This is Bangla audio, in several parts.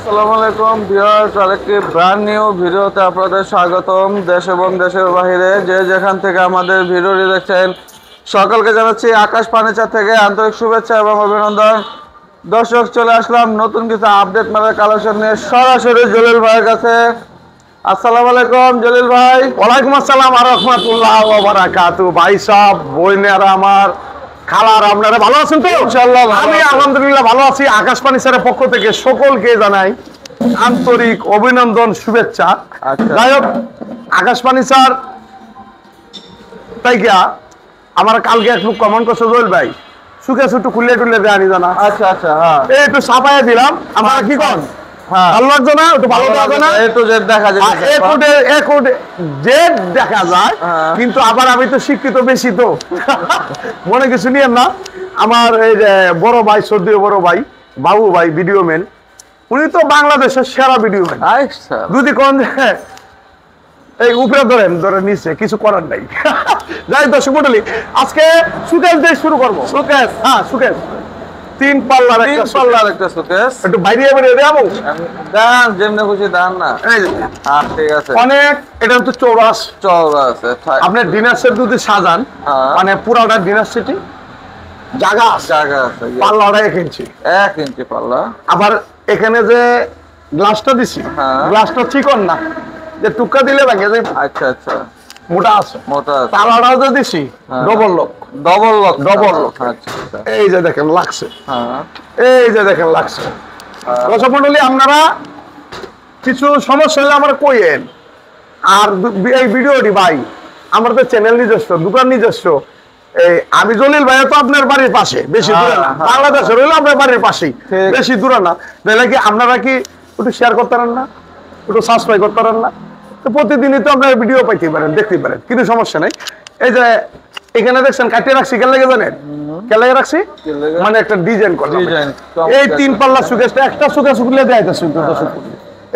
আসসালামু আলাইকুম ভিউয়ার্স, আরেকটি ব্র্যান্ড নিউ ভিডিওতে আপনাদের স্বাগতম। দেশ এবং দেশের বাইরে যে যেখান থেকে আমাদের ভিডিওটি দেখছেন সকলকে জানাচ্ছি আকাশ ফার্নিচার থেকে আন্তরিক শুভেচ্ছা এবং অভিনন্দন। দর্শক, চলে আসলাম নতুন কিছু আপডেট মালের কালেকশন নিয়ে সরাসরি জলিল ভাইয়ের কাছে। আসসালামু আলাইকুম জলিল ভাই। ওয়ালাইকুম আসসালাম আর রাহমাতুল্লাহ ওয়া বারাকাতু। ভাই সাহেব, বোনেরা আমার, খালার, আপনারা ভালো আছেন তো? ইনশাআল্লাহ আমি আলহামদুলিল্লাহ ভালো আছি। আকাশ ফার্নিচারের পক্ষ থেকে সকলকে জানাই আন্তরিক অভিনন্দন, শুভেচ্ছা। যাই হোক, আকাশ ফার্নিচার তাই গিয়া আমার কালকে একটু কমেন্ট করছে জল ভাই, সুখে একটু খুলে টুলে দেয় আনি জানা। আচ্ছা আচ্ছা, হ্যাঁ এই একটু ছাপাইয়া দিলাম। আপনারা কি করেন? ভালো লাগছে না? একটু ভালো লাগছে না? একটু জেড দেখা যায়, জেড দেখা যায়, কিন্তু আবার আমি তো শিক্ষিত বেশি, তো মনে কিছু নিয়েন না। আমার এই যে বড় ভাই, শ্রদ্ধেয় বড় ভাই বাবু ভাই ভিডিও ম্যান, উনি তো বাংলাদেশের সেরা ভিডিও ম্যান। যদি কোন এই উপরে ধরে নিচে কিছু করার নাই। যাই দর্শক মন্ডলী, আজকে সুকেশ দিয়ে শুরু করবো। সুকেশ, হ্যাঁ সুকেশ, তিন পাল্লার একটা শোকেস। একটু বাইরে বেরিয়ে দেবো, দান যেমনি খুশি দান না। ঠিক আছে, অনেক। এটা তো চৌরাস আছে। আপনার ডিনার সেট যদি সাজান, মানে পুরাটা ডিনার সেটই জায়গা আছে, পাল্লাটা 1 ইঞ্চি, 1 ইঞ্চি পাল্লা। আবার এখানে যে গ্লাসটা দিছি, গ্লাসটা চিকন না, যে টুকা দিলে ভাঙে যায়। আচ্ছা আচ্ছা, মোটা আছে, মোটা আছে। পাল্লাটাও যে দিছি ডবল লক। আচ্ছা, এই যে দেখেন লাগছে, হ্যাঁ এই যে দেখেন লাগছে। দর্শক মন্ডলী, আপনারা কিছু সমস্যা হলে আমরা কইেন। আর এই ভিডিওটি ভাই, আমরা তো চ্যানেল নিজস্ব, দোকান নিজস্ব। এই আমি জলিল ভাই তো আপনার বাড়ির পাশে, বেশি দূরে না। বাংলাদেশের হইলো আপনার বাড়ির পাশেই, বেশি দূরে না। তাহলে কি আপনারা কি একটু শেয়ার করতে পারেন না, একটু সাবস্ক্রাইব করতে পারেন না? তো প্রতিদিনই তো আপনার ভিডিও পাইতে পারেন, দেখতে পারেন, কিন্তু সমস্যা নাই। এই যে এখানে দেখছেন কাটিয়ে রাখছি, কেন লেগে জানেন? কেন লেগে রাখছি মানে একটা ডিজাইন করা। এই 3 পাল্লা সুকেশটা একটা সুকেশ খুলে দেয়।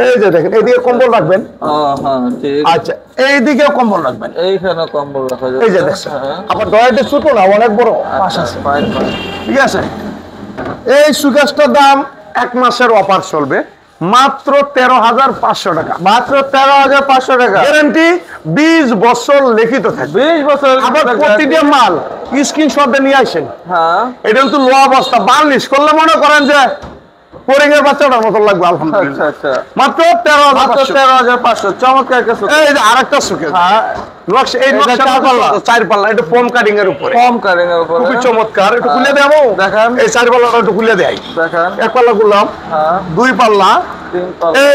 এই যে দেখেন, এইদিকে কম্বল রাখবেন। আচ্ছা, এইদিকেও কম্বল রাখবেন, এইখানে কম্বল রাখা যাবে। এই যে দেখছেন, আবার দয়াটা ছোট না, অনেক বড় পাশ আছে, ঠিক আছে। এই সুকেশটার দাম 1 মাসের অফার চলবে মাত্র 13,500 টাকা। মাত্র 13,500 টাকা। গ্যারান্টি 20 বছর লিখিত থাকবে। 20 বছর। আবার প্রতিটা মাল স্ক্রিনশট দিয়ে নিয়ে আসেন। হ্যাঁ, এটা কিন্তু লো অবস্থা, বার্নিশ করলে মনে করেন যে ফরিংয়ের বাচ্চাটার মতো লাগবে। আলহামদুলিল্লাহ, আচ্ছা, মাত্র 13,500। চমৎকার একটা সুকেস। এই যে আরেকটা সুকেস, হ্যাঁ নকশা, এই নকশা 4 পাল্লা, এটা ফোম কাটিং এর উপরে, খুবই চমৎকার। একটু খুলে দেবো, দেখেন এই 4 পাল্লাটা একটু খুলে দেয়, দেখেন। 1 পাল্লা খুললাম, 2 পাল্লা,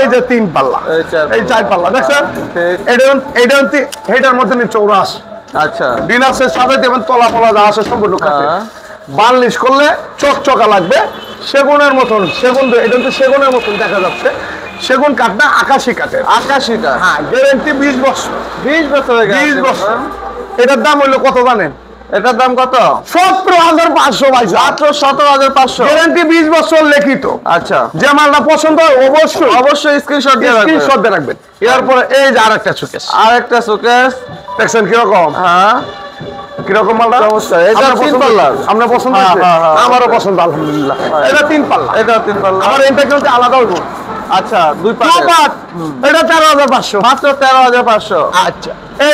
এই যে 3 পাল্লা, এই 4 পাল্লা, দেখছেন। এটার মধ্যে চৌরাস। আচ্ছা, ডিনার সেট সাজাইতে দেবেন, তলা ফলা যা আছে সম্পূর্ণ কাটে। বার্নিশ করলে চকচকা লাগবে, সেগুনের মতন। সেগুন, এটা তো সেগুনের মতন দেখা যাচ্ছে। সেগুন কাঠ না, আকাশি কাঠের। আকাশি কাঠ, হ্যাঁ, গ্যারান্টি 20 বছর। 20 বছর, 20 বছর। এটার দাম হইলো কত জানেন? এটার দাম কত? 17,500 ভাই, মাত্র 17,500। গ্যারান্টি 20 বছর লিখিত। আচ্ছা, যে মালটা পছন্দ হয় অবশ্যই স্ক্রিনশট দিয়ে রাখবেন। এরপরে এই যে আরেকটা সুকেস, দেখছেন কিরকম? হ্যাঁ, কিরকম মালটা? এটা 3 পাল্লা। আপনার পছন্দ হয়েছে? আমারও পছন্দ, আলহামদুলিল্লাহ। এটা 3 পাল্লা, এটা 3 পাল্লা। আমার এটা কিন্তু আলাদা হইব। আচ্ছা, 2 পাল্লা, এটা 13,500, মাত্র 13,500। আচ্ছা, এই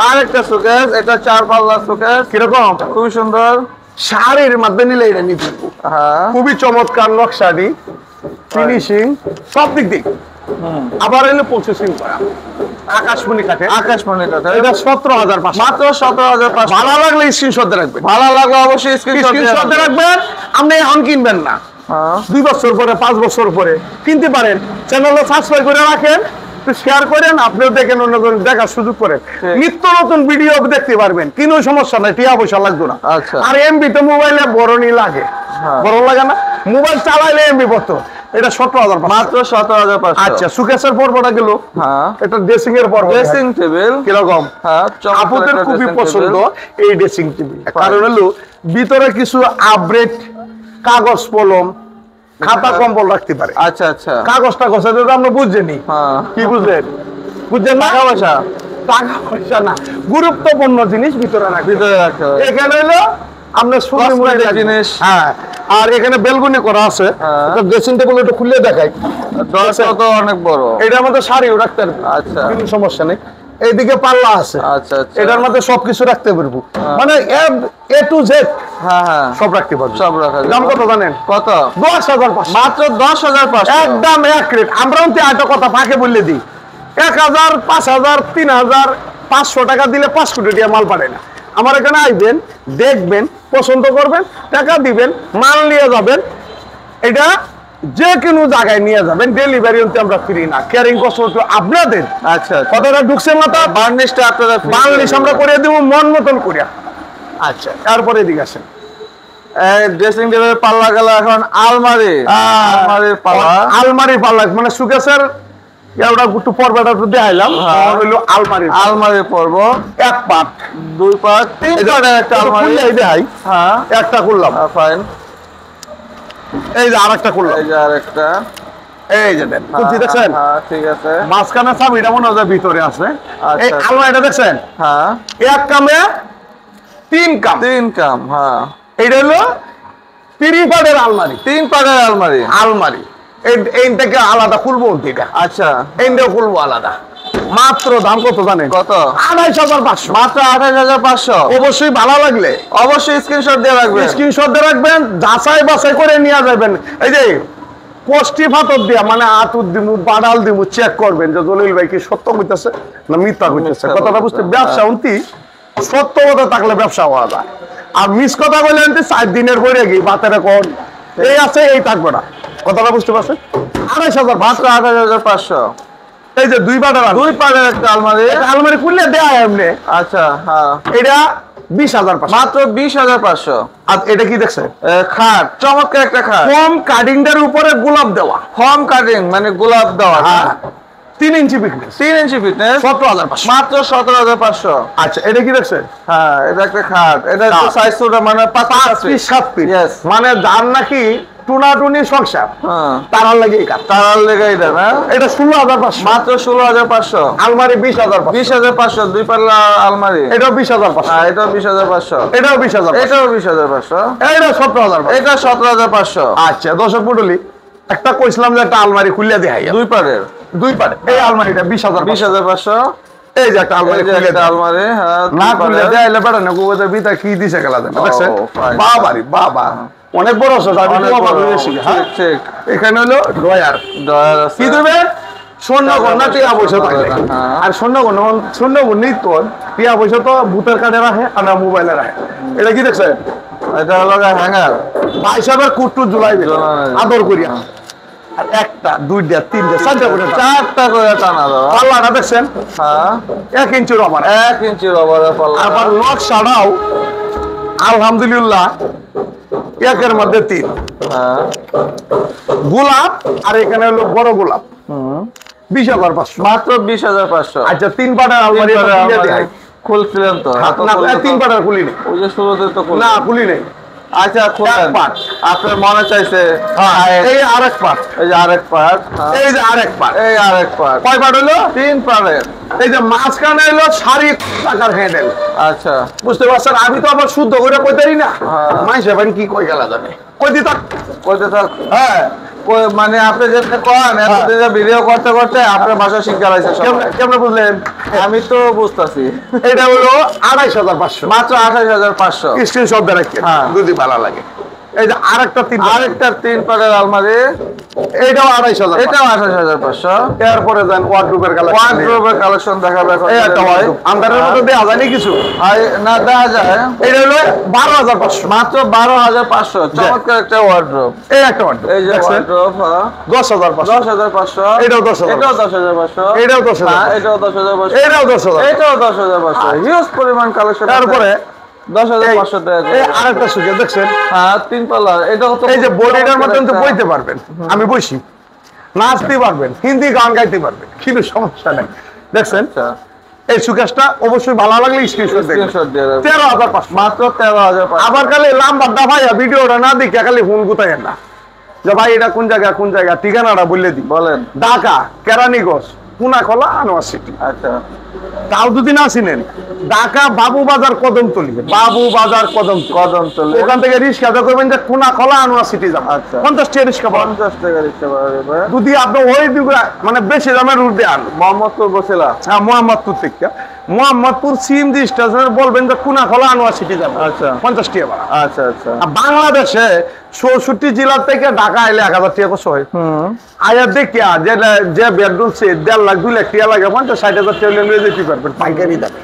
আরেকটা সুকেস, এটা 4 পাল্লা সুকেস। কিরকম? খুবই সুন্দর। শাড়ির মধ্যে নিলে এটা নিতে, হ্যাঁ, খুবই চমৎকার নকশাটি, ফিনিশিং সব দিক দিয়ে। আবার এলো প্রসেসিং করা আকাশমণি কাঠে। এটা 17,500, মাত্র 17,500। ভালো লাগলে স্ক্রিনশট দিয়ে রাখবেন, ভালো লাগলে অবশ্যই স্ক্রিনশট দিয়ে রাখবেন। আপনি এখন কিনবেন না, 2 বছর পরে, 5 বছর পরে কিনতে পারেন। চ্যানেলটা সাবস্ক্রাইব করে রাখেন, শেয়ার করেন, আপনিও দেখেন, অন্যজন দেখার সুযোগ করেন। নিত্য নতুন ভিডিও দেখতে পারবেন, কোনো সমস্যা নাই, টিয়া পয়সা লাগবে না। আর এমবি তো মোবাইলে বড় লাগে, বড় লাগে না, মোবাইল চালাইলে এমবি কত? এটা 17,500, মাত্র 17,500। আচ্ছা, সুকেশের পর্বটা গেল। হ্যাঁ, এটা ড্রেসিং এর পর্ব, ড্রেসিং টেবিল কিরকম? হ্যাঁ, আপুদের খুবই পছন্দ এই ড্রেসিং টেবিল। কারণ হলো ভিতরে কিছু আপডেট, কাগজ কলম, খাতা কম্বল রাখতে পারে। আচ্ছা আচ্ছা, কাগজটা গোছাতে তো আমরা বুঝছেনই। কি বুঝলেন? বুঝছেন না? টাকা পয়সা না, গুরুত্বপূর্ণ জিনিস ভিতরে রাখতে হবে। এখানে হলো আপনার জিনিস, হ্যাঁ, আর এখানে বেলগুনি করা আছে, হ্যাঁ। এটা ড্রেসিং টেবিল একটু খুলে দেখাই। দরজা তো অনেক বড়। এটার মধ্যে শাড়িও রাখতে পারবো, আচ্ছা। কোনো সমস্যা নেই। এইদিকে পাল্লা আছে, আচ্ছা আচ্ছা। এটার মধ্যে সবকিছু রাখতে পারবো, মানে এ টু জেড হ্যাঁ হ্যাঁ সব রাখতে পারবো। সব রাখা যাবে। দাম কত জানেন? কত? 10,500 মাত্র 10,500। একদম এক রেট। আমরা একটা কথা ফাঁকে বললে দিই, 1,000, 5,000, 3,000, 500 টাকা দিলে 5 কোটি টাকা মাল পারে না। আমার এখানে আইবেন, দেখবেন, পছন্দ করবেন, টাকা দিবেন, মাল নিয়ে যাবেন। এটা যে কোনো জায়গায় নিয়ে যাবেন, ডেলিভারি আমরা ফ্রি না, ক্যারিং কষ্ট আপনাদের। আচ্ছা আচ্ছা। কথাটা ঢুকছে মাথা? বার্নিশটা আপনারা free বাংলিশ করে আমরা দেবেন। করে দেবো মন মতন করিয়া। আচ্ছা, তারপরে এদিকে আসেন। এই ড্রেসিং টেবিলের পাল্লা গেল এখন আলমারি। আলমারির পাল্লা। আলমারি পাল্লা মানে সুকেশের ওটা একটু পর্বটা একটু দেখাইলাম। হ্যাঁ। হইলো আলমারি। আলমারি পর্ব এক পাট, 2 পার্ট 3 পার্টের একটা আলমারি। দেখাই। হ্যাঁ একটা করলাম, ফাইন। এই যে আরেকটা করলাম, এই যে আরেকটা। এই যে দেন কুচি দেখছেন, হ্যাঁ ঠিক আছে। মাঝখানে চাবিটা মনে হয় ভিতরে আছে। এই আচ্ছা। আলমারিটা দেখছেন, হ্যাঁ এক কামে 3 কাম। 3 কাম। হ্যাঁ এটা হলো 3 পাটের আলমারি। 3 পার্টের আলমারি। আলমারি এইটাকে আলাদা খুলবো, এটা আচ্ছা এইটাও খুলবো আলাদা। মাত্র দাম কত জানেন? কত? 28,500। মাত্র 28,500। অবশ্যই ভালো লাগলে অবশ্যই স্ক্রিনশট দিয়ে রাখবেন। স্ক্রিনশট দিয়ে রাখবেন, যাচাই বাছাই করে নিয়ে যাবেন। এই যে পোস্টি ফাতর দিয়া মানে আতুর দিমু, বাডাল দিমু, চেক করবেন যে জলিল ভাই কি সত্য কইতাছে না মিথ্যা কইতাছে। মিথ্যা কথাটা বুঝতে, ব্যবসা উন্তি সত্য কথা থাকলে ব্যবসা হওয়া যায়। আর মিস কথা বলে আনতে 4 দিনের পরে গিয়ে বাতের কোন এই আছে এই থাকবে না। কথাটা বুঝতে পারছেন? 28,000 মাত্র 28,500। এই যে 2 পাটার 2 পার্টের একটা আলমারি। আলমারি খুললে দেয়া এমনি। আচ্ছা হ্যাঁ এটা 20,500। মাত্র 20,500। আর এটা কি দেখছেন? খাট, চমৎকার একটা খাট। কম কাটিংটার উপরে গোলাপ দেওয়া, হোম কাটিং মানে গোলাপ দেওয়া। হ্যাঁ 3 ইঞ্চি বিকনেস, 3 ইঞ্চি ফিটনেস। 17,500। মাত্র 17,500। আচ্ছা, এটা কি দেখছেন? হ্যাঁ এটা একটা খাট। এটা একটু খাট। সাইজ ছোট, মানে 5 5 ফিট 7 ফিট। Yes. মানে যার নাকি টুনাটুনি সংসার হ্যাঁ তারার লাগে এই কাঠ। তারার লেগে এটা না। এটা 16,500। মাত্র 16,500। আলমারি 20,500। 20,500 2 পাল্লা আলমারি। এটাও 20,500। হ্যাঁ এটাও 20,500। এটাও 20,000। এটাও 20,500। এটা 17,500। এটা 17,500। আচ্ছা, দর্শক মণ্ডলী, একটা কইছিলাম যে একটা আলমারি খুলে দেখাই 2 পারের 2 পারে। এই আলমারিটা 20,000। 20,500। এই যে একটা আলমারি এই যে খুলে একটা দেখাই। আলমারি। হ্যাঁ না 2 খুলে পারের। দেখাইলে বেটা না গোবরের ভিতরে কি দিছে গেলা দেন দেখছেন? fine. বাবারি বাবা, অনেক বড় আছে। অনেক বড়। ঠিক ঠিক। এখানে হলো ড্রয়ার। ডয়ার আছে। কি দেবে? স্বর্ণ গন্না টিয়া পয়সা থাকলে। হ্যাঁ। আর স্বর্ণ গন্নি তো টিয়া পয়সা তো ভূতের কার্ডে রাখে আর না মোবাইলে রাখে। এটা কি দেখছেন? এটা হলো হ্যাঙ্গার। ভাই সাহেবের কুট্টু জুলাইবে জুলাইবে। আদর করিয়া। আর একটা, দুইটা, তিনটা, চারটা করে 4টা করে টানা দাও। পাল্লাটা দেখছেন? হ্যাঁ 1 ইঞ্চির আমার। 1 ইঞ্চি রবারের পাল্লা। আবার নকশাটাও আলহামদুলিল্লাহ 1-এর মধ্যে 3। হ্যাঁ গোলাপ আর এখানে হলো বড় গোলাপ। 20,500। মাত্র 20,500। আচ্ছা, 3 পাটার আলমারি খুলে দেখাই। খুলছিলেন তো? না, 3 পাটার খুলি নেই। ওই যে শুরুতে তো না, খুলি নেই। আচ্ছা খুলেন। এক পাট। আপনার মনে চাইছে। এই আরেক পাট, এই যে আরেক পার্ট। এই যে আরেক পাট। এই আরেক পার্ট। কয় পাট হলো? 3 পার্টের। এই যে মাঝখানে হলো 4 টাকার হ্যান্ডেল। আচ্ছা বুঝতে পারছেন? আমি তো আবার শুদ্ধ করে কইতারি না। হ্যাঁ। মাইসে ভাই কি কই গেলা জানে কই দিত। কইতে থাক। হ্যাঁ, মানে আপনি যেটা করেন এতদিন ভিডিও করতে করতে আপনার ভাষা শিক্ষা লাইছে সব। কেমনে বুঝলেন? আমি তো বুঝতাছি। এটা হলো 28,500। মাত্র 28,500। স্ক্রিনশট দিয়ে রাখেন হ্যাঁ। যদি ভালো লাগে। এই যে আরেকটা 3 আরেকটা 3 পার্টের আলমারি। এইটাও 28,000। এটাও 28,500। এরপরে দেন ওয়ার্ডরোবের কালেকশন। ওয়ার্ডরোবের কালেকশন দেখাবে এখন। এই একটা ওয়ার্ডরোব আন্ডারের মধ্যে দেয়া যায় না কিছু। না দেখা যায়। এটা হলো 12,500। মাত্র 12,500। চমৎকার একটা ওয়ার্ডরোব। এই একটা ওয়ার্ডরোব এই যে দেখছেন? ওয়ার্ডরোব 10,500। 10,500। এটাও 10,500। এটাও 10,500। এটাও 10,500। হ্যাঁ, এটাও 10,500। এটাও 10,000। এটাও 10,500। হিউজ পরিমাণ কালেকশন। তারপরে 10,500 টাকা করে। এই আরেকটা সুযোগ দেখছেন? হ্যাঁ 3 পাল্লা। এটাও তো এই যে বডিটার মধ্যে কিন্তু একটা- বইতে পারবেন। আমি বইছি, নাচতে পারবেন, হিন্দি গান গাইতে পারবেন, কিন্তু সমস্যা নেই। দেখছেন? আচ্ছা এই সুকেশটা অবশ্যই ভালো লাগলে স্ক্রিনশট দেখবেন। স্ক্রিনশট দিয়ে রাখবেন। 13,500। মাত্র 13,500। আবার খালি লাম্বার দাফাইয়া ভিডিওটা না দেখে খালি ফোন গুতাইয়েন না যে ভাই এটা কোন জায়গা ঠিকানাটা বললে দিই। বলেন। ঢাকা কেরানীগঞ্জ, পুনাখলা, আনোয়ার সিটি। আচ্ছা তাও যদি না চিনেন, ঢাকা বাবু বাজার কদমতলি, বাবু বাজার কদমতলী। ওখান থেকে রিক্সাতে করবেন যে কোনাখলা আনোয়ার সিটি যাবেন। আচ্ছা। 50 টাকা রিক্সা পাবেন। 50 টাকা রিক্সা পাবে। যদি আপনি ওই দিকে মানে বেশি দামের রুট দিয়ে আন, মোহাম্মদপুর বসিলা। হ্যাঁ, মোহাম্মদপুর থেকে মোহাম্মদপুর সিএমজি স্টেশনে বলবেন যে কোনাখলা আনোয়ার সিটি যাবেন। আচ্ছা। 50 টাকা ভাড়া। আচ্ছা আচ্ছা। আর বাংলাদেশে 64 জেলা থেকে ঢাকা আইলে 1000 টাকা কষ্ট হয়। আয়া দেখিয়া যে বেডরুম সেট 1.5 লাখ 2 লাখ টাকা লাগে, 50-60 হাজার টাকা লইয়া যেতে পারবেন পাইকারি দামে।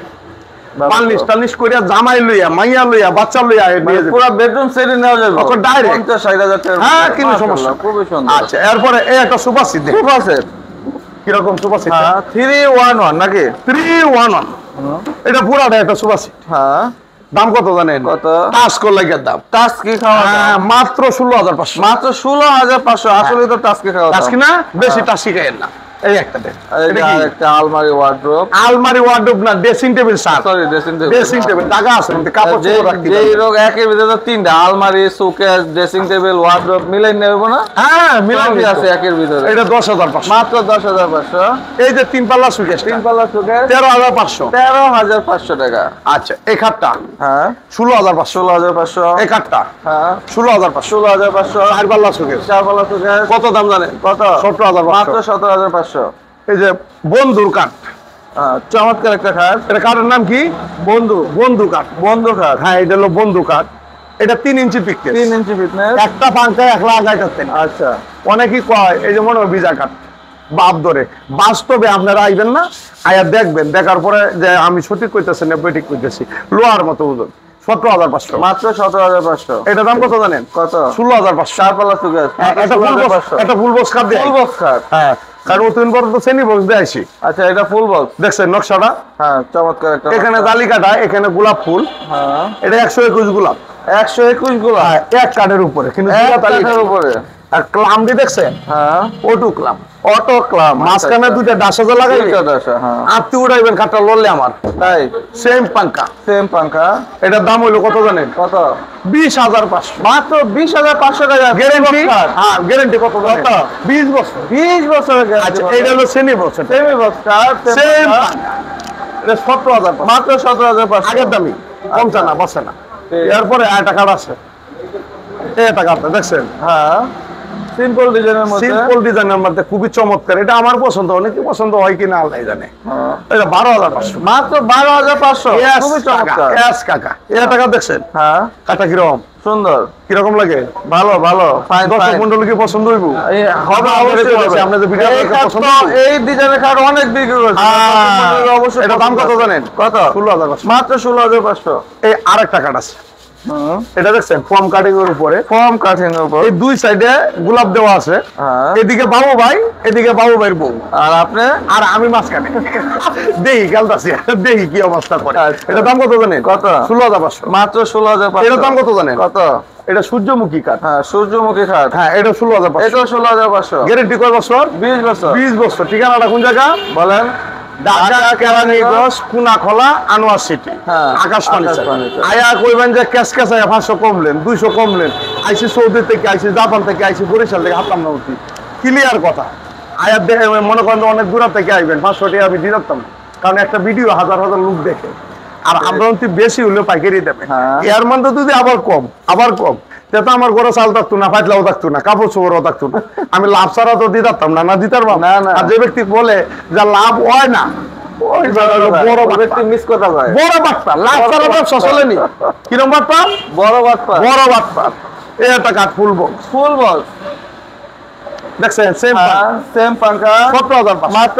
পালিশ টালিশ করিয়া জামাই লইয়া মাইয়া লইয়া বাচ্চা লইয়া নিয়ে যাবেন। পুরো বেডরুম সেট নেওয়া যাবে ওকে ডাইরেক্ট 50-60 হাজার টাকা। হ্যাঁ, কোনো সমস্যা খুবই সুন্দর। আচ্ছা, এরপরে এই একটা সুপার সিট দেখুন। Super set. কিরকম সুপার সিট? হ্যাঁ 311 নাকি? 311। এটা পুরাটা একটা সুপার সিট। হ্যাঁ। দাম কত জানেন? কত? টাচ করলে কি দাম? টাচ কি খাওয়া দাওয়া? মাত্র 16,500। মাত্র 16,500। আসলে তো টাচ কি খাওয়া টাচ দাওয়া। কি না? বেশি টাচ কি খাইেন না। এই একটা দেন। আর এটা একটা আলমারি ওয়ার্ড্রোব। আলমারি ওয়ার্ডরোব না, dressing table sir. Sorry, dressing table. Dressing table টাকা আছে কিন্তু কাপড় চোপড় রাখতে যে পারবেন। রোগ একের ভিতরে তো তিনটা, আলমারি, শোকেস, ড্রেসিং টেবিল, ওয়ার্ড্রোব মিলাই নেব না? হ্যাঁ, মিলাই সবই আছে একের ভিতরে। এটা 10,500। মাত্র 10,500। এই যে 3 পাল্লা সুকেশ 3 পাল্লা শোকেস 13,500। 13,500 টাকা। আচ্ছা, এই খাটটা হ্যাঁ 16,500। 16,500। এই খাটটা হ্যাঁ 16,500। 16,500। 4 পাল্লা সুকেশ 4 পাল্লা শোকেস কত দাম জানেন? কত? 17,500। মাত্র 17,500। এই যে বন্ধুর কাঠ, চমৎকার একটা খাট। এটা কাঠের নাম কি? বন্ধু কাঠ। বন্ধু খাট। হ্যাঁ, এটা হলো বন্ধু কাঠ। এটা 3 ইঞ্চি পিকটেস। 3 ইঞ্চি ফিটনেস। একটা পাঙ্কা 1 লাখ আগাইতেছেন। আচ্ছা। অনেকেই কয় এই যে মনে হয় ভিজা কাঠ, বাপ ধরে। বাস্তবে আপনারা আইবেন না, আয়া দেখবেন, দেখার পরে যে আমি সঠিক কইতেছি না বেঠিক কইতেছি। লোহার মতো ওজন। 17,500। মাত্র 17,500। এটা দাম কত জানেন? কত? 16,500। 4 পাল্লা শোকেস। এটা ফুল বক্স কাঠ দিয়ে। ফুল বক্স খাট। হ্যাঁ, কারণ অতদিন পর তো শ্রেণী বক্স দিয়ে আইছি। আচ্ছা, এটা ফুল বক্স। দেখছেন নকশাটা? হ্যাঁ, চমৎকার একটা। এখানে জালি কাটা, এখানে গোলাপ ফুল। হ্যাঁ এটা 121 গোলাপ। 121 গুলা। হ্যাঁ, এক কাঠের উপরে কিন্তু এক দুটা তালি কাঠের উপরে। আর ক্লামটি দেখছেন? হ্যাঁ ওটু ক্লাম। অটো ক্লাম। মাঝখানে দুইটা ডাসা লাগাই হ্যাঁ আত্মি উড়াইবেন কাঠটা লড়লে আমার। তাই সেম পাঙ্কা। সেম পাঙ্খা। এটার দাম হইলো কত জানেন? কত? 20,500। মাত্র 20,500 টাকা। গ্যারান্টি? হ্যাঁ, গ্যারান্টি কত জানেন? কত? 20 বছর। 20 বছরের আচ্ছা, গ্যারান্টি। এটা হলো শ্রেণী বক্স। সেমি বক্স কার। সেম এটা 17,500। মাত্র 17,500। আগের দামি কমছে না, বসে না। এরপরে একটা কাঠ আছে, এটা কাঠটা দেখছেন? হ্যাঁ সিম্পল ডিজাইনের মধ্যে। সিম্পল ডিজাইনের মধ্যে খুবই চমৎকার। এটা আমার পছন্দ, অনেকে পছন্দ হয় কিনা আল্লাহ জানে। হ্যাঁ। এটা 12,500। মাত্র 12,500। খুবই চমৎকার। কাকা এটা টাকা দেখছেন? হ্যাঁ কাটা কিরকম সুন্দর। কিরকম লাগে? ভালো ভালো। ফাইন দর্শক ফাইন। মন্ডলী কি পছন্দ হইব? এই হবে অবশ্যই হবে। আমরা যে ভিডিও এই খাট পছন্দ তো এই ডিজাইনের খাট অনেক বিক্রি করছে। অবশ্যই। এটা দাম কত জানেন? কত? 16,500। মাত্র 16,500। এই আরেকটা কাঠ আছে, এটা দেখছেন ফর্ম কাটিং এর উপরে ফর্ম কাঠিং এর উপর। এই দুই সাইডে গোলাপ দেওয়া আছে। হ্যাঁ। এদিকে বাবু ভাই, এদিকে বাবু ভাইয়ের বউ, আর আপনি? আর আমি মাঝখানে দেখি খেলতাছি, দেখি কি অবস্থা করে। আচ্ছা। এটা দাম কত জানেন? কত? 16,500। মাত্র 16,500। এটার দাম কত জানেন? কত? এটা সূর্যমুখী কাঠ। হ্যাঁ সূর্যমুখী খাট। হ্যাঁ, এটা 16,500। এটাও 16,500। গ্যারেন্টি কয় বছর? 20 বছর। 20 বছর। ঠিকানাটা কোন জায়গা বলেন। ঢাকা কেরানীগঞ্জ কুনাখলা আনোয়ার সিটি। হ্যাঁ, আকাশ ফার্নিচার। আকাশ ফার্নিচার। আয়া কইবেন যে ক্যাশ ক্যাশ আয়া 500 কমলেন, 200 কমলেন, আইসি সৌদি থেকে, আইসি জাপান থেকে, আইসি বরিশাল থেকে, হাতলাম না উঠি। ক্লিয়ার কথা। আয়া দেখে মনে করেন অনেক দূর থেকে আইবেন, 500 টাকা আমি দিয়ে দিতাম, কারণ একটা ভিডিও হাজার হাজার লোক দেখে। আর আমরা অন্তি বেশি হলেও পাইকারি দেবে। হ্যাঁ। এর মধ্যে যদি আবার কম তো আমার ঘরে চাল থাকতো না, ফাইটলাও থাকতো না, কাপড় চোপড়ও থাকতো না। আমি লাভ ছাড়া তো দিয়ে দিতাম না, দিতার না, না। আর যে ব্যক্তি বলে যা লাভ হয় না, ওই বড় ব্যক্তি মিস কথা কয়। বড় বাটপা, লাভ ছাড়া ব্যবসা চলেনি। কিরম বাটপা? বড় বাটপা। বড় বাটপা। এই একটা কাঠ ফুল বক্স ফুল বক্স। দেখছেন? সেম সেম পাঙ্খা। 17,500। মাত্র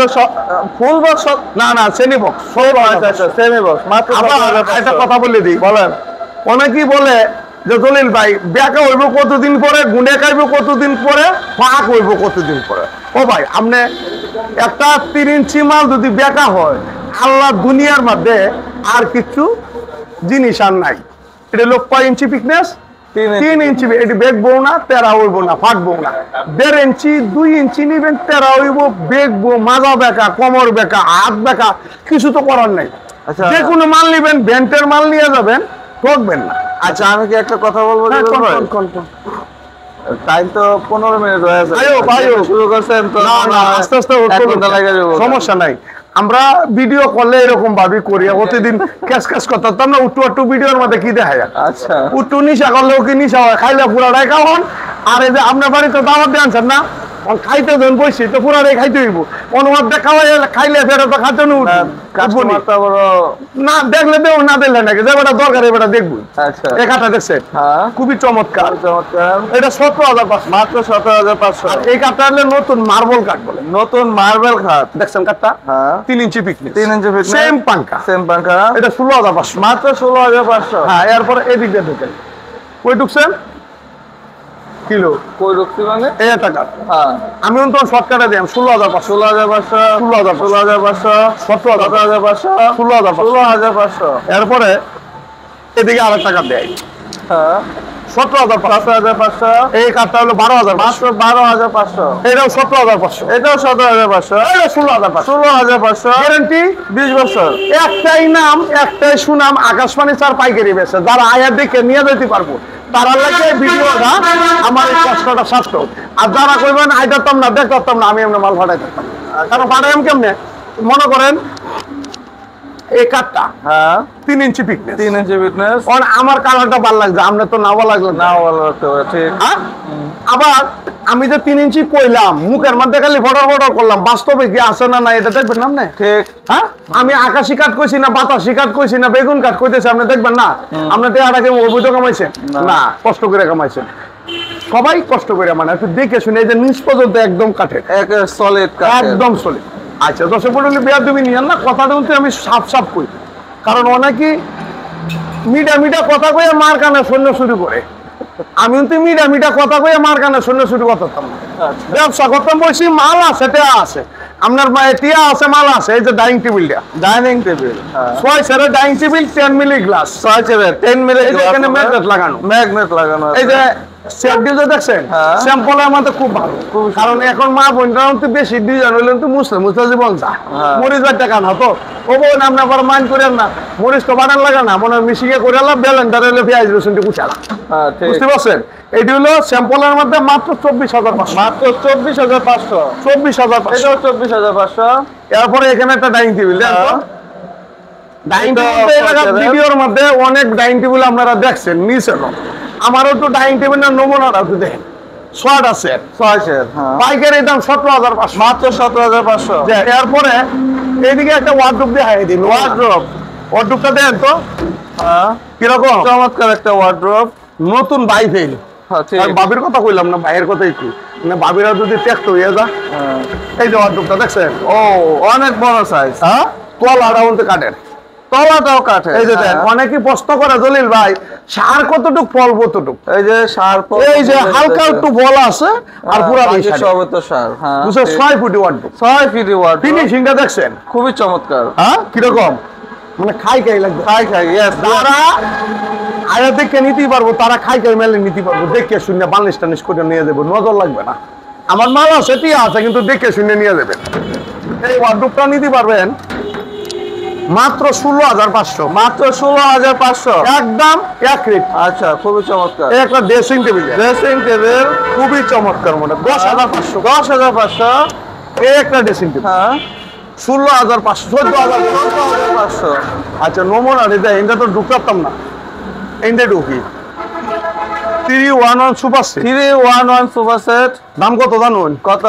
ফুল বক্স। না সেমি বক্স। আচ্ছা সেমি বক্স। মাত্র আবার 17,500। একটা কথা বলে দিই, বলেন। অনেকেই বলে যে দলিল ভাই ব্যাকা হইব কতদিন পরে, গুনে খাইব কতদিন পরে, পাক হইব কতদিন পরে। ও ভাই, আপনি একটা 3 ইঞ্চি মাল যদি ব্যাকা হয়, আল্লাহ দুনিয়ার মধ্যে আর কিছু জিনিস আর নাই। এটা হলো কয় ইঞ্চি পিকনেস? 3 ইঞ্চি। এটি বেগবো না, তেরা হইব না, ফাটবো না। 1.5 ইঞ্চি 2 ইঞ্চি নিবেন, তেরা হইব, বেগবো, মাজা বেকা, কোমর বেকা, হাত বেকা, কিছু তো করার নাই। আচ্ছা। যে কোনো মাল নিবেন, ব্যান্ডের মাল নিয়ে যাবেন, ঠকবেন না। আচ্ছা আমি কি একটা কথা বলবো? হ্যাঁ, দিবেন ভাই? কোন। টাইম তো 15 মিনিট হয়ে গেছে। আয়ো, শুরু করছেন তো। না, আস্তে আস্তে এক ঘন্টা লেগে যাবে। সমস্যা নাই। আমরা ভিডিও করলে এরকম ভাবে করি, প্রতিদিন ক্যাশ ক্যাশ করতাম না, উট্টু ভিডিওর মধ্যে কি দেখা যায়। আচ্ছা, উট্টু নিশা করলেও কি নিশা হয়, খাইলে পুরাটাই খাওয়ান। আর এই যে আপনার বাড়িতে দাওয়াত দিয়ে আনছেন না, খাইতে যখন বসছি তো পুরাটাই খাইতে হইব, অনুবাদটা খাইলে ফেরত তো খাইতে না, দেখলে দেব না দেখলে নাকি, যে বেটা দরকার এবার দেখবো। আচ্ছা, এই কাঠটা দেখছেন হ্যাঁ খুবই চমৎকার, চমৎকার। এটা 17,500, মাত্র 17,500। এই কাঠটা হলে নতুন মার্বেল কাঠ বলে, নতুন মার্বেল খাট। দেখছেন কাঠটা হ্যাঁ 3 ইঞ্চি পিকনিক, 3 ইঞ্চি ফিট, সেম পাঙ্কা, সেম পাঙ্খা। এটা 16,500, মাত্র 16,500। হ্যাঁ। এরপরে এদিক দিয়ে ঢুকেন, কই ঢুকছেন কিলো, কই ঢুকছি মানে এই একটা কাঠ, হ্যাঁ আমি তো শর্টকাটে দিলাম 16,500, 16,500, 16,500, 17,500, 16,500, 16,500। এরপরে এদিকে আরেকটা কাঠ দেয় হ্যাঁ 17,500, 17,500। এই কাঠটা হলো 12,500, মাত্র 12,500। এটাও 17,500, এটাও 17,500। এটা 16,500, 16,500। গ্যারান্টি 20 বছর। একটাই নাম, একটাই সুনাম, আকাশবাণী স্যার পাইকারি বেচে, যারা আয়ার দিকে নিয়ে যেতে পারবো তারা লাগে ভিডিওটা আমার এই কষ্টটা সার্থক। আর যারা কইবেন আইতাম না দেখতাম না, আমি এমনি মাল ফাটাইতাম, কারণ ফাটাইম কেমনে, মনে করেন এই কাঠটা হ্যাঁ 3 ইঞ্চি পিকনেস, 3 ইঞ্চি ফিটনেস। আমার কালারটা ভালো লাগছে, আপনার তো না ভালো লাগলো না। না ভালো রাখতে হবে, ঠিক। হ্যাঁ? আবার আমি যে 3 ইঞ্চি কইলাম, মুখের মধ্যে খালি ফটো করলাম, বাস্তবে কি আছে না না এটা দেখবেন না আপনি। ঠিক। হ্যাঁ, আমি আকাশি কাঠ কইছি না, বাতাসি কাঠ কইছি না, বেগুন কাঠ কইতেছি, আপনি দেখবেন না। আপনি টাকাটাকে অবৈধ কামাইছেন না, কষ্ট করে কামাইছেন, সবাই কষ্ট করে, মানে একটু দেখে শুনে, এই যে নিচ পর্যন্ত একদম কাঠের, সলিড একদম সলিড। আচ্ছা, দর্শক মণ্ডলী, বেয়ার তুমি নিয়েন না, কথাটা কিন্তু আমি সাফ কই, কারণ অনেকে মিডা কথা কইয়া মার কানে শূন্য শুরু করে, আমি কিন্তু মিডা কথা কইয়া মার কানে শূন্য শুরু করতাম না। ব্যবসা করতাম, বলছি মাল আছে, টিয়া আছে, আপনার মায়ের টিয়া আছে, মাল আছে। এই যে ডাইনিং টেবিলটা, ডাইনিং টেবিল 6 সেরের dining table, 10 milli glass, 6 chair 10 milli. এখানে ম্যাগনেট লাগানো, ম্যাগনেট লাগানো। এই যে সেটগুলো দেখছেন, হ্যাঁ। স্যাম্পলের আমাদের খুব ভালো, কারণ এখন মা বোনরা তো বেশি ডিজাইন হইলেন তো মুসলে জীবন যা মরিচ বাট টাকা না তো, ও বোন আপনি আবার মাইন্ড করেন না, মরিচ তো বাটান লাগা না, মনে মিশিয়ে করে এলাম, বেলেন্ডার হলে পেঁয়াজ রসুনটি কুচালা, বুঝতে পারছেন। এটি হলো স্যাম্পলের মধ্যে মাত্র 24,500, মাত্র 24,500। 24,500, এটাও 24,500। এরপরে এখানে একটা ডাইনিং টেবিল, ডাইনিং টেবিল ভিডিওর মধ্যে অনেক ডাইনিং টেবিল আপনারা দেখছেন, নিচে আমারও তো ডাইনিং টেবিলের নমুনাটা একটু দেখেন, শর্ট আছে 6 চেয়ার, হ্যাঁ পাইকারি দাম 17,500, মাত্র 17,500। এরপরে এইদিকে একটা ওয়ার্ডরোব দেখাই দিন, ওয়ার্ডরোবটা দেন তো হ্যাঁ কিরকম চমৎকার একটা ওয়ার্ড্রোব। নতুন বাই ফেল, হ্যাঁ ঠিক। বাবির কথা কইলাম না, ভাইয়ের কথাই কি, মানে বাবিরা যদি ত্যাক্ত হয়ে যা, এই যে ওয়ার্ডরোবটা দেখছেন, ও অনেক বড় সাইজ। হ্যাঁ তলাটা মধ্যে কাঠের, তলাটাও কাঠে। এই যে দেন, অনেকে প্রশ্ন করে জলিল ভাই সার কতটুক ফল কতটুক, এই যে সার, এই যে হালকা একটু ফল আছে আর পুরা সবে তো সার। হ্যাঁ 6 ফুটি ওয়ার্ডরোব, 6 ফিট ওয়ার্ড্রোব। ফিনিশিংটা দেখছেন খুবই চমৎকার। হ্যাঁ কিরকম, মানে খাই লাগবে, খাই ইয়েস। যারা আয়া দেখে নিতেই পারবো, তারা খাই মেলে নিতে পারবো, দেখে শুনে বালিশ টানিশ করে নিয়ে যাবো, নজর লাগবে না। আমার মাল আছে, টিয়া আছে, কিন্তু দেখে শুনে নিয়ে যাবেন। এই ওয়ার্ডরোবটা নিতে পারবেন মাত্র 16,500, মাত্র 16,500, একদম এক রেট। আচ্ছা খুবই চমৎকার। এই একটা ড্রেসিং টেবিল, ড্রেসিং টেবিল খুবই চমৎকার, মনে 10,500, 10,500। এই একটা ড্রেসিং টেবিল হ্যাঁ 16,500, 14,500। আচ্ছা নমুনা রে, এটা তো ঢুকতাম না, এইটা ঢুকি 311 সুপার সেট, 311 সুপার সেট। দাম কত জানুন? কত?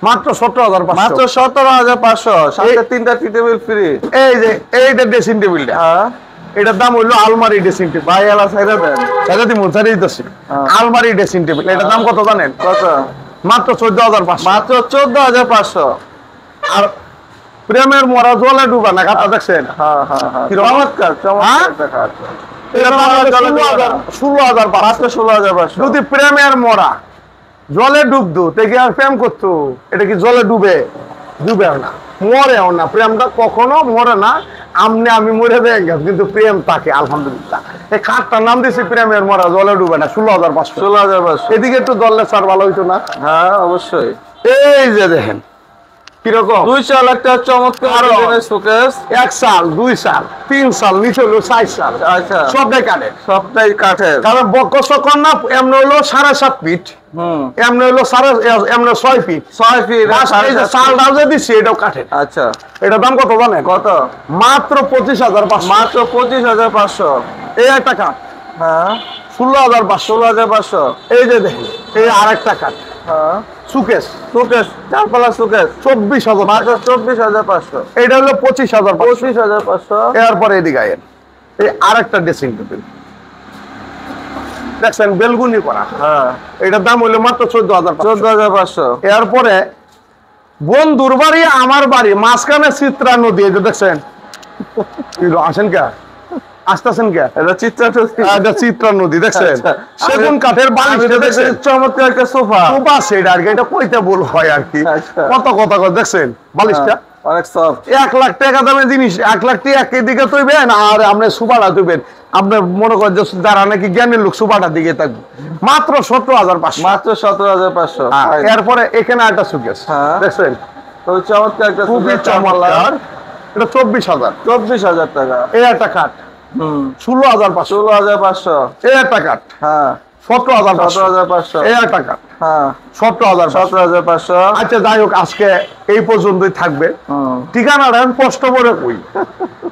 মাত্র 17,500, মাত্র 17,500, সাথে 3টা টি টেবিল ফ্রি। এই যে এইটা ড্রেসিং টেবিলটা, হ্যাঁ এটার দাম হইলো আলমারি ড্রেসিং টেবিল, ভাই এলা সাইডে দেন। সাথে দিমু সারি দিতেছি, আলমারি ড্রেসিং টেবিল, এটার দাম কত জানেন? কত? মাত্র 14,500, মাত্র 14,500। আর প্রেমের মরা জলে ডুবা না, খাতা দেখছেন? হ্যাঁ হ্যাঁ হ্যাঁ চমৎকার, চমৎকার একটা খাট। এটার দাম হলো 16,500, মাত্র 16,500। যদি প্রেমের মরা জলে ডুবতো তে কি আর প্রেম করতো? এটা কি জলে ডুবে? ডুবেও না, মরেও না, প্রেমটা কখনো মরে না। আমি মরে দেয় কিন্তু প্রেম থাকে, আলহামদুলিল্লাহ। এই খাটটার নাম দিয়েছি প্রেমের মরা, জলে ডুবে না, 16,500। 16,500। এদিকে একটু দললে স্যার ভালো হইতো না? হ্যাঁ অবশ্যই। এই যে দেখেন কিরকম 2 সাল একটা চমৎকার আরো। ডিজাইনের শোকেস। 1 সাল 2 সাল 3 সাল নিচে হলো 4 সাল আচ্ছা, সবটাই কাঠের। সবটাই কাঠের। কারণ বকস কন্যা এমন হলো 7.5 ফিট, হুম, এমন হলো 6 ফিট। 6 ফিট। এই যে চাল ডাল যে দিচ্ছি এটাও কাঠের। আচ্ছা, এটার দাম কত জানেন? কত? মাত্র 25,500। মাত্র 25,500। এই একটা কাঠ হ্যাঁ, 16,500। 16,500। এই যে দেখেন এই আরেকটা কাঠ হ্যাঁ, সুকেস শোকেস, চারপালা শোকেস। 24,000। মাত্র 24,500। এটা হলো 25,500। 25,500। এরপরে এদিকে আয়েন, এই আরেকটা ড্রেসিং টেবিল দেখছেন বেলগুনি করা, হ্যাঁ, এটার দাম হইলো মাত্র 14,500। 14,500। এরপরে বন্ধুর বাড়ি আমার বাড়ি মাঝখানে চিত্রা নদী, এই যে দেখছেন। আসেন কে আসতেছেন কে? এটা চিত্রাটুকি। এটা চিত্রা নদী দেখছেন, আচ্ছা। সেগুন কাঠের বালিশ দেখছেন, চমৎকার একটা সোফা। সোফা সেট আর কি, এটা কইতে বল হয় আর কি। আচ্ছা। কত কথা কথা দেখছেন বালিশটা, অনেক সফট। 1 লাখ টাকা দামের জিনিস, 1 লাখ টাকা একদিকে তৈবেন আর আপনি সুপাটা তৈবেন। আপনি মনে করেন যে যারা নাকি জ্ঞানের লোক সুপাটার দিকে থাকবে মাত্র 17,500। মাত্র 17,500। এরপরে এখানে একটা সুকেস হ্যাঁ। দেখছেন, তো চমৎকার একটা খুবই সুকেস, চমৎকার। এটা 24,000। 24,000 টাকা। এই একটা কাঠ হুম, 16,500। 16,500। এই একটা কাঠ হ্যাঁ, 17,500। 17,500। এই একটা কাঠ হ্যাঁ, 17,500। 17,500। আচ্ছা যাই হোক, আজকে এই পর্যন্তই থাকবে। হুম, ঠিকানাটা আমি স্পষ্ট করে কই,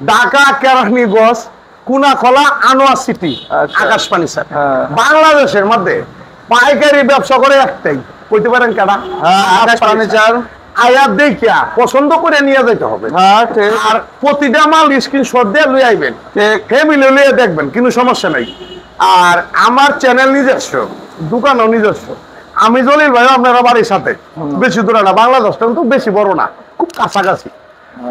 ঢাকা কেরানীগঞ্জ কুনাখলা আনোয়ার সিটি, আচ্ছা। আকাশপানি স্যার। হ্যাঁ। বাংলাদেশের মধ্যে পাইকারি ব্যবসা করে একটাই, কইতে পারেন কেডা? হ্যাঁ, আকাশ ফার্নিচার। আয়াত দেখিয়া পছন্দ করে নিয়ে যেতে হবে। হ্যাঁ, ঠিক আর প্রতিটা মাল স্ক্রিনশট দিয়ে লই আইবেন, ঠিক। ফ্যামিলি লইয়ে দেখবেন, কোনো সমস্যা নাই। আর আমার চ্যানেল নিজস্ব, দোকানও নিজস্ব। আমি জলিল ভাই আপনারা বাড়ির সাথে, বেশি দূরে না, বাংলাদেশটা কিন্তু বেশি বড় না, খুব কাছাকাছি।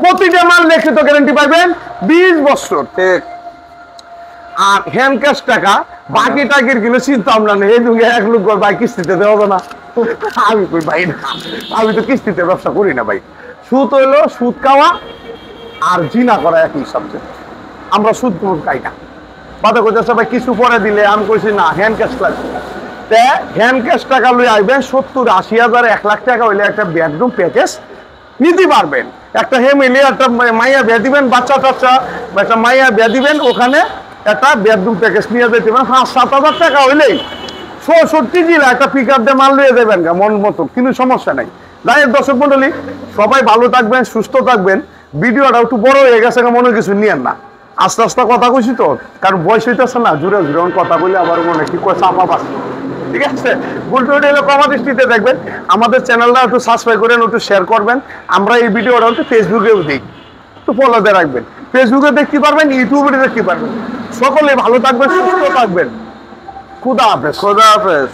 প্রতিটা মাল লিখিত গ্যারান্টি পাইবেন 20 বছর। ঠিক। আর হ্যান্ড ক্যাশ টাকা বাকি টাকির কিন্তু চিন্তা ভাবনা নেই, এই যুগে 1 লোক ভাই কিস্তিতে দেওয়া হবে না। আমি কই ভাই না, আমি তো কিস্তিতে ব্যবসা করি না ভাই। সুদ হইলো সুদ খাওয়া আর জিনা করা একই সাবজেক্ট। আমরা সুদ কোন খাই না। বাদে কইতেছে ভাই কিছু পরে দিলে, আমি কইছি না হ্যান্ড ক্যাশ লাগবে। তে হ্যান্ড ক্যাশ টাকা লই আইবেন 70-80,000 1 লাখ টাকা হইলে একটা বেডরুম প্যাকেজ নিতে পারবেন। একটা ফ্যামিলি, একটা মাইয়া বিয়া দিবেন, বাচ্চা টাচ্চা, একটা মাইয়া বিয়া দিবেন, ওখানে একটা বেডরুম প্যাকেজ নিয়ে যেতে পারেন। 5-7 হাজার টাকা হইলেই 64 জেলা একটা পিক আপ দিয়ে মাল নিয়ে দেবেন মন মতো, কোনো সমস্যা নাই। যাই হোক দর্শক মন্ডলী, সবাই ভালো থাকবেন, সুস্থ থাকবেন। ভিডিওটা একটু বড় হয়ে গেছে, মনে কিছু নিয়েন না, আস্তে আস্তে কথা কইছি তো, কারণ বয়স হইতেছে না, জুড়ে জুড়ে কথা বললে আবার মনে কি কয় চাপা পাচ্ছে। ঠিক আছে, ভুলটা হলে কমা দৃষ্টিতে দেখবেন। আমাদের চ্যানেলটা একটু সাবস্ক্রাইব করেন, একটু শেয়ার করবেন। আমরা এই ভিডিওটা একটু ফেসবুকেও দিই, একটু ফলোতে রাখবেন। ফেসবুকে দেখতে পারবেন, ইউটিউবে দেখতে পারবেন। সকলে ভালো থাকবেন, সুস্থ থাকবেন। খুদা হাফেজ। খোদা হাফেজ।